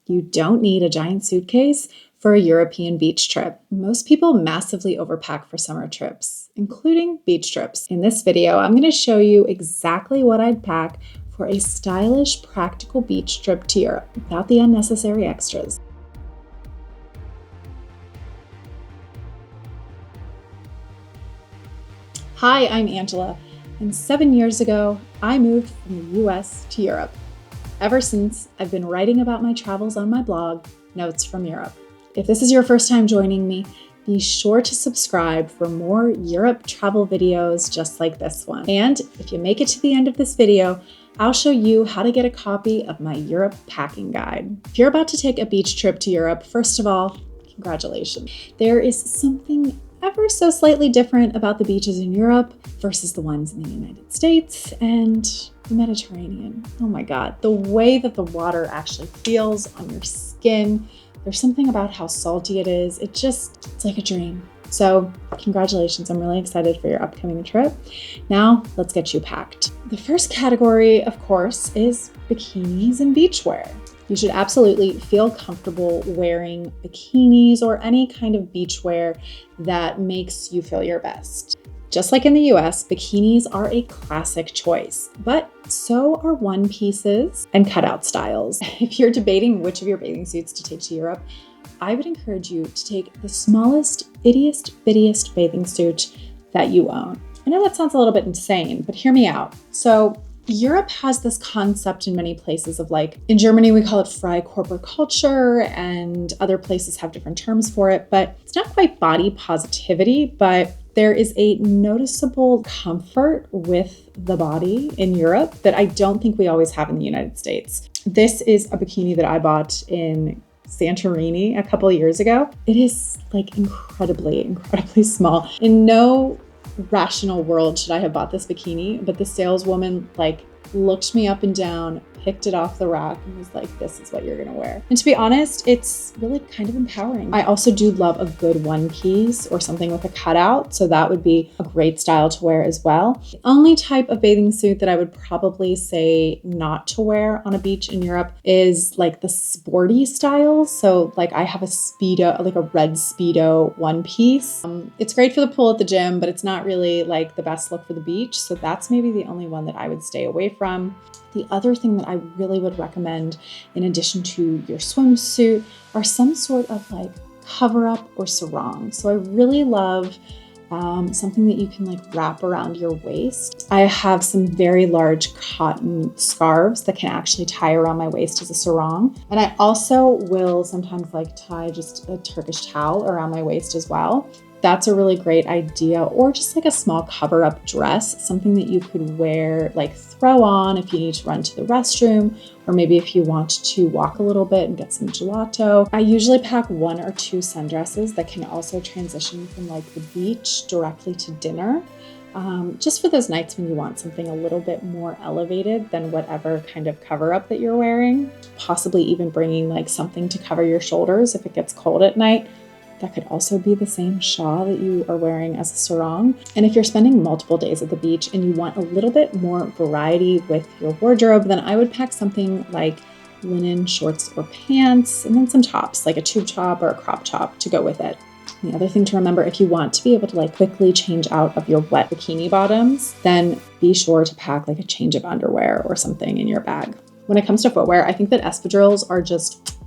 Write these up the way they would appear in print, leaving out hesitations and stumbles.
You don't need a giant suitcase for a European beach trip. Most people massively overpack for summer trips, including beach trips. In this video, I'm going to show you exactly what I'd pack for a stylish, practical beach trip to Europe without the unnecessary extras. Hi, I'm Angela, and 7 years ago, I moved from the US to Europe. Ever since, I've been writing about my travels on my blog, Notes from Europe. If this is your first time joining me, be sure to subscribe for more Europe travel videos just like this one. And if you make it to the end of this video, I'll show you how to get a copy of my Europe packing guide. If you're about to take a beach trip to Europe, first of all, congratulations. There is something ever so slightly different about the beaches in Europe versus the ones in the United States and the Mediterranean. Oh my God, the way that the water actually feels on your skin. There's something about how salty it is. It's like a dream. So congratulations, I'm really excited for your upcoming trip. Now let's get you packed. The first category, of course, is bikinis and beachwear. You should absolutely feel comfortable wearing bikinis or any kind of beachwear that makes you feel your best. Just like in the US, bikinis are a classic choice, but so are one pieces and cutout styles. If you're debating which of your bathing suits to take to Europe, I would encourage you to take the smallest, bittiest bathing suit that you own. I know that sounds a little bit insane, but hear me out. So Europe has this concept in many places of in Germany, we call it Freikorperkultur, and other places have different terms for it, but it's not quite body positivity, but there is a noticeable comfort with the body in Europe that I don't think we always have in the United States. This is a bikini that I bought in Santorini a couple of years ago. It is incredibly small. In no rational world should I have bought this bikini, but the saleswoman looked me up and down, picked it off the rack, and was like, this is what you're gonna wear. And to be honest, it's really kind of empowering. I also do love a good one piece or something with a cutout, so that would be a great style to wear as well. The only type of bathing suit that I would probably say not to wear on a beach in Europe is the sporty styles. So I have a Speedo, a red Speedo one piece. It's great for the pool at the gym, but it's not really the best look for the beach. So that's maybe the only one that I would stay away from. The other thing that I really would recommend, in addition to your swimsuit, are some sort of cover up or sarong. So I really love something that you can wrap around your waist. I have some very large cotton scarves that can actually tie around my waist as a sarong. And I also will sometimes tie just a Turkish towel around my waist as well. That's a really great idea. Or just a small cover up dress, something that you could wear, throw on if you need to run to the restroom, or maybe if you want to walk a little bit and get some gelato. I usually pack 1 or 2 sundresses that can also transition from the beach directly to dinner. Just for those nights when you want something a little bit more elevated than whatever kind of cover up that you're wearing. Possibly even bringing something to cover your shoulders if it gets cold at night. That could also be the same shawl that you are wearing as a sarong. And if you're spending multiple days at the beach and you want a little bit more variety with your wardrobe, then I would pack something like linen shorts or pants, and then some tops, like a tube top or a crop top to go with it. And the other thing to remember, if you want to be able to quickly change out of your wet bikini bottoms, then be sure to pack a change of underwear or something in your bag. When it comes to footwear, I think that espadrilles are just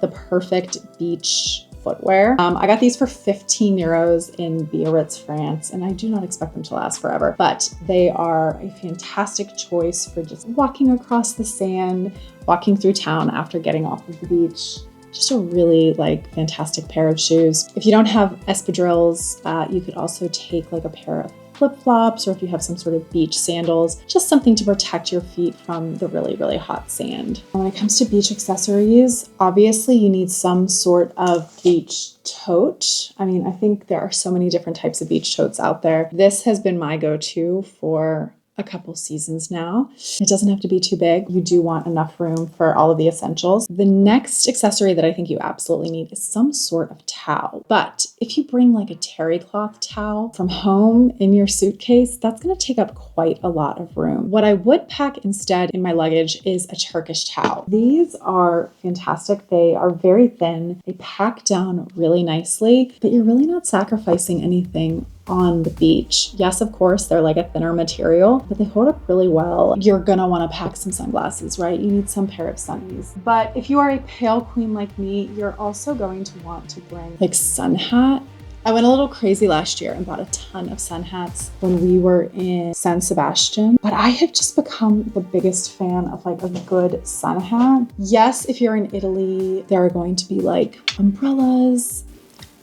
the perfect beach footwear. I got these for 15 euros in Biarritz, France, and I do not expect them to last forever, but they are a fantastic choice for just walking across the sand, walking through town after getting off of the beach. Just a really fantastic pair of shoes. If you don't have espadrilles, you could also take a pair of flip-flops, or if you have some sort of beach sandals, just something to protect your feet from the really hot sand. When it comes to beach accessories, obviously you need some sort of beach tote. I think there are so many different types of beach totes out there. This has been my go-to for a couple seasons now. It doesn't have to be too big. You do want enough room for all of the essentials. The next accessory that I think you absolutely need is some sort of towel. But if you bring like a terry cloth towel from home in your suitcase, that's going to take up quite a lot of room. What I would pack instead in my luggage is a Turkish towel. These are fantastic. They are very thin. They pack down really nicely, but you're really not sacrificing anything on the beach. Yes, of course, they're like a thinner material, but they hold up really well. You're gonna want to pack some sunglasses, right? You need some pair of sunnies. But if you are a pale queen like me, you're also going to want to bring like sun hat. I went a little crazy last year and bought a ton of sun hats when we were in San Sebastian, but I have just become the biggest fan of like a good sun hat. Yes, if you're in Italy, there are going to be like umbrellas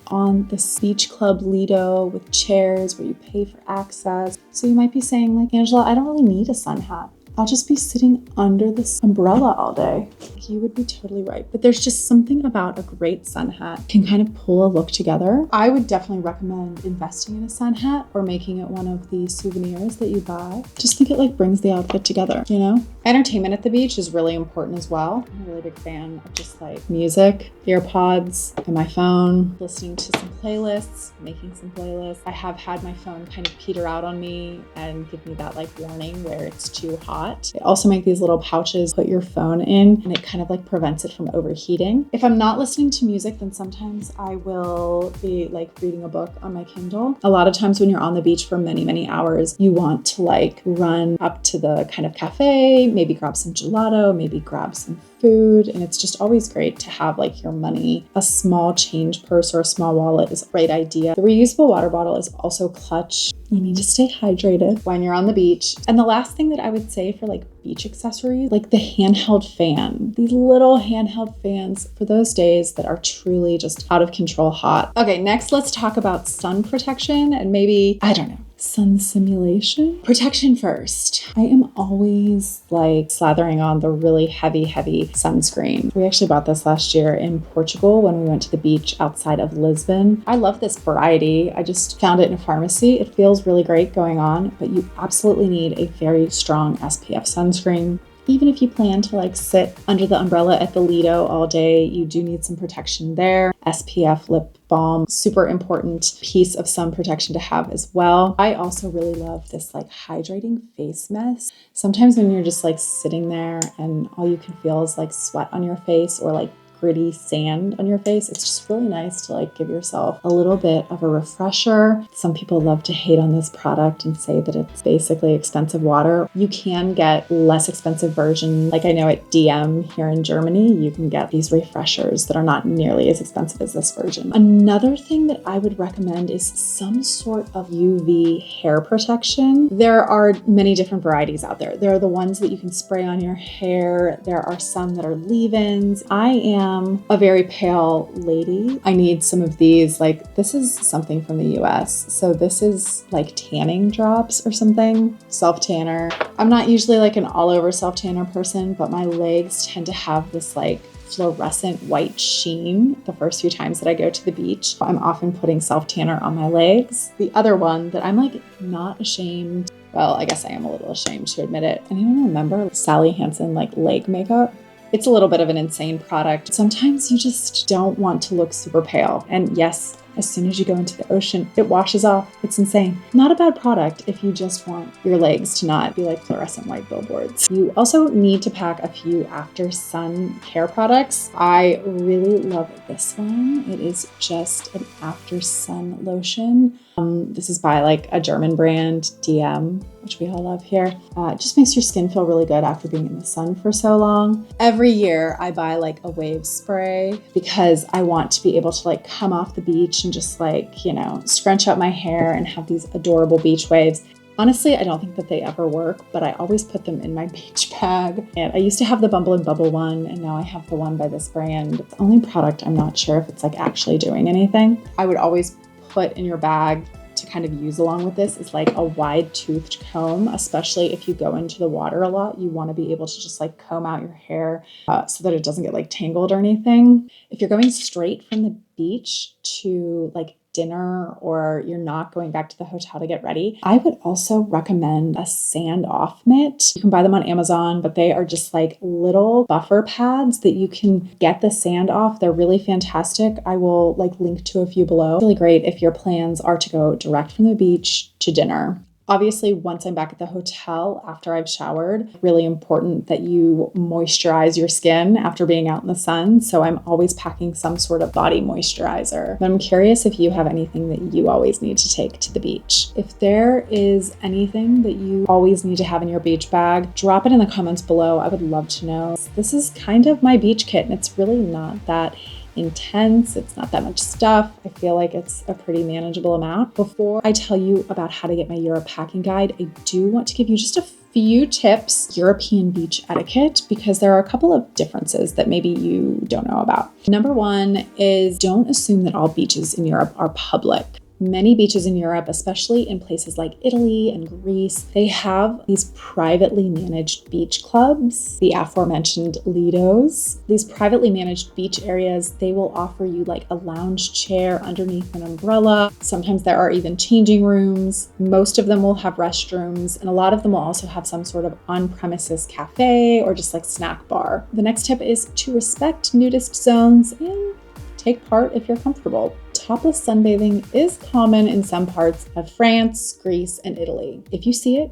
on this beach club Lido with chairs where you pay for access. So you might be saying like, Angela, I don't really need a sun hat. I'll just be sitting under this umbrella all day. You would be totally right. But there's just something about a great sun hat can kind of pull a look together. I would definitely recommend investing in a sun hat or making it one of the souvenirs that you buy. Just think it like brings the outfit together, you know? Entertainment at the beach is really important as well. I'm a really big fan of just like music, earpods, and my phone, listening to some playlists, making some playlists. I have had my phone kind of peter out on me and give me that like warning where it's too hot. They also make these little pouches, put your phone in, and it kind of like prevents it from overheating. If I'm not listening to music, then sometimes I will be like reading a book on my Kindle. A lot of times when you're on the beach for many, many hours, you want to like run up to the kind of cafe, maybe grab some gelato, maybe grab some food. And it's just always great to have like your money. A small change purse or a small wallet is a great idea. The reusable water bottle is also clutch. You need to stay hydrated when you're on the beach. And the last thing that I would say for like beach accessories, like the handheld fan, these little handheld fans for those days that are truly just out of control hot. Okay, next let's talk about sun protection and maybe, I don't know, sun simulation. Protection first. I am always like slathering on the really heavy sunscreen. We actually bought this last year in Portugal when we went to the beach outside of Lisbon. I love this variety. I just found it in a pharmacy. It feels really great going on, but you absolutely need a very strong SPF sunscreen. Even if you plan to like sit under the umbrella at the Lido all day, you do need some protection there. SPF lip balm, super important piece of sun protection to have as well. I also really love this like hydrating face mist. Sometimes when you're just like sitting there and all you can feel is like sweat on your face or like gritty sand on your face, it's just really nice to like give yourself a little bit of a refresher. Some people love to hate on this product and say that it's basically expensive water. You can get less expensive version. Like I know at DM here in Germany, you can get these refreshers that are not nearly as expensive as this version. Another thing that I would recommend is some sort of UV hair protection. There are many different varieties out there. There are the ones that you can spray on your hair. There are some that are leave-ins. I am a very pale lady. I need some of these, like this is something from the US. So this is like tanning drops or something, self-tanner. I'm not usually like an all over self-tanner person, but my legs tend to have this like fluorescent white sheen the first few times that I go to the beach. I'm often putting self-tanner on my legs. The other one that I'm like not ashamed, well, I guess I am a little ashamed to admit it. Anyone remember Sally Hansen like leg makeup? It's a little bit of an insane product. Sometimes you just don't want to look super pale. And yes, as soon as you go into the ocean, it washes off. It's insane. Not a bad product if you just want your legs to not be like fluorescent white billboards. You also need to pack a few after sun care products. I really love this one. It is just an after sun lotion. This is by like a German brand, DM, which we all love here. It just makes your skin feel really good after being in the sun for so long. Every year I buy like a wave spray because I want to be able to like come off the beach and just like, you know, scrunch up my hair and have these adorable beach waves. Honestly, I don't think that they ever work, but I always put them in my beach bag. And I used to have the Bumble and Bubble one, and now I have the one by this brand. The only product I'm not sure if it's like actually doing anything. I would always put in your bag to kind of use along with this is like a wide toothed comb, especially if you go into the water a lot. You want to be able to just like comb out your hair so that it doesn't get like tangled or anything. If you're going straight from the beach to like dinner or you're not going back to the hotel to get ready, I would also recommend a sand off mitt. You can buy them on Amazon, but they are just like little buffer pads that you can get the sand off. They're really fantastic. I will link to a few below. Really great if your plans are to go direct from the beach to dinner. Obviously, once I'm back at the hotel after I've showered, really important that you moisturize your skin after being out in the sun. So I'm always packing some sort of body moisturizer. But I'm curious if you have anything that you always need to take to the beach. If there is anything that you always need to have in your beach bag, drop it in the comments below. I would love to know. This is kind of my beach kit, and it's really not that intense. It's not that much stuff. I feel like it's a pretty manageable amount. Before I tell you about how to get my Europe packing guide, I do want to give you just a few tips, European beach etiquette, because there are a couple of differences that maybe you don't know about. Number one is don't assume that all beaches in Europe are public. Many beaches in Europe, especially in places like Italy and Greece, they have these privately managed beach clubs, the aforementioned Lidos. These privately managed beach areas, they will offer you a lounge chair underneath an umbrella. Sometimes there are even changing rooms. Most of them will have restrooms, and a lot of them will also have some sort of on-premises cafe or just snack bar. The next tip is to respect nudist zones and take part if you're comfortable. Topless sunbathing is common in some parts of France, Greece, and Italy. If you see it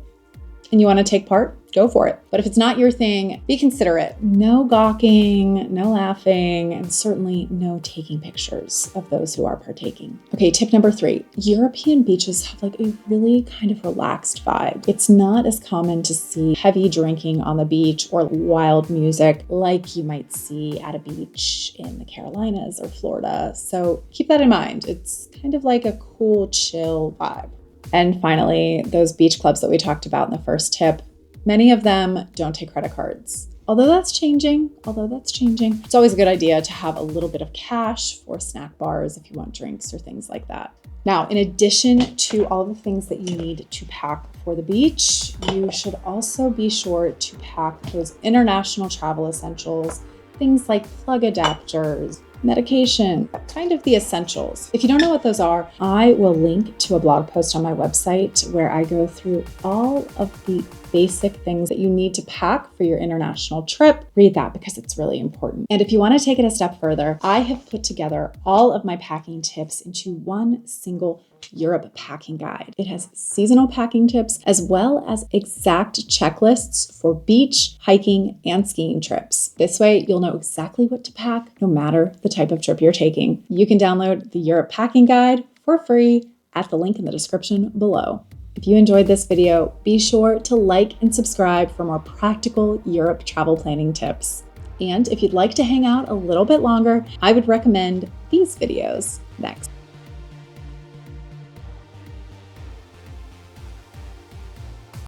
and you want to take part, go for it. But if it's not your thing, be considerate. No gawking, no laughing, and certainly no taking pictures of those who are partaking. Okay, tip number 3. European beaches have a really kind of relaxed vibe. It's not as common to see heavy drinking on the beach or wild music like you might see at a beach in the Carolinas or Florida. So keep that in mind. It's kind of like a cool, chill vibe. And finally, those beach clubs that we talked about in the first tip, many of them don't take credit cards. Although that's changing, it's always a good idea to have a little bit of cash for snack bars if you want drinks or things like that. Now, in addition to all the things that you need to pack for the beach, you should also be sure to pack those international travel essentials, things like plug adapters, medication, kind of the essentials. If you don't know what those are, I will link to a blog post on my website where I go through all of the basic things that you need to pack for your international trip. Read that because it's really important. And if you want to take it a step further, I have put together all of my packing tips into one single Europe packing guide. It has seasonal packing tips as well as exact checklists for beach, hiking, and skiing trips. This way, you'll know exactly what to pack no matter the type of trip you're taking. You can download the Europe packing guide for free at the link in the description below. If you enjoyed this video, be sure to like and subscribe for more practical Europe travel planning tips. And if you'd like to hang out a little bit longer, I would recommend these videos next.